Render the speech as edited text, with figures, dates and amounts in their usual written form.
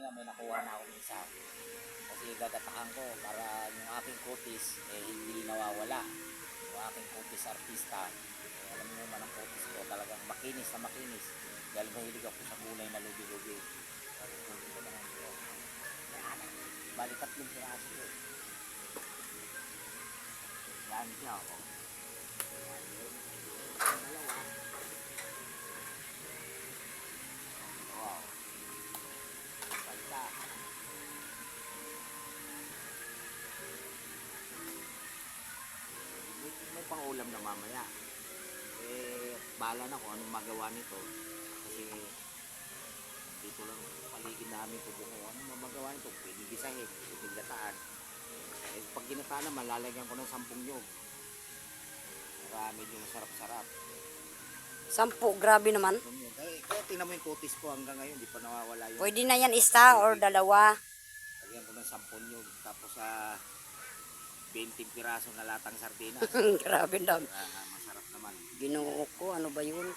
kanina may nakuha na akong isa. Kasi gagatakan ko para yung aking kutis hindi nawawala. Yung aking kutis artista, alam mo naman ang kutis ko talagang makinis na makinis. Dahil mahilig ako sa gulay na lubi-lubi. Bali 3 piraso ko. Yan siya ako. Yan yun. Dalawa. Wow. Palta. May pang-ulam na mamaya. Bahala na kung anong magawa nito. Kasi dito lang paligid namin ito buko. Ano magawa nito? Pwede gisahin, pwede gataan. Pag ginataan naman, lalagyan ko ng 10 nyog. Para medyo masarap-sarap. 10, grabe naman. Kaya tingnan mo yung kutis ko hanggang ngayon, di pa nawawala yung... Pwede na yan isa or dalawa. Lagyan ko ng 10 nyog. Tapos sa 20 piraso na latang sardinas. Grabe lang. Masarap naman. Ginoo ko, ano ba yun?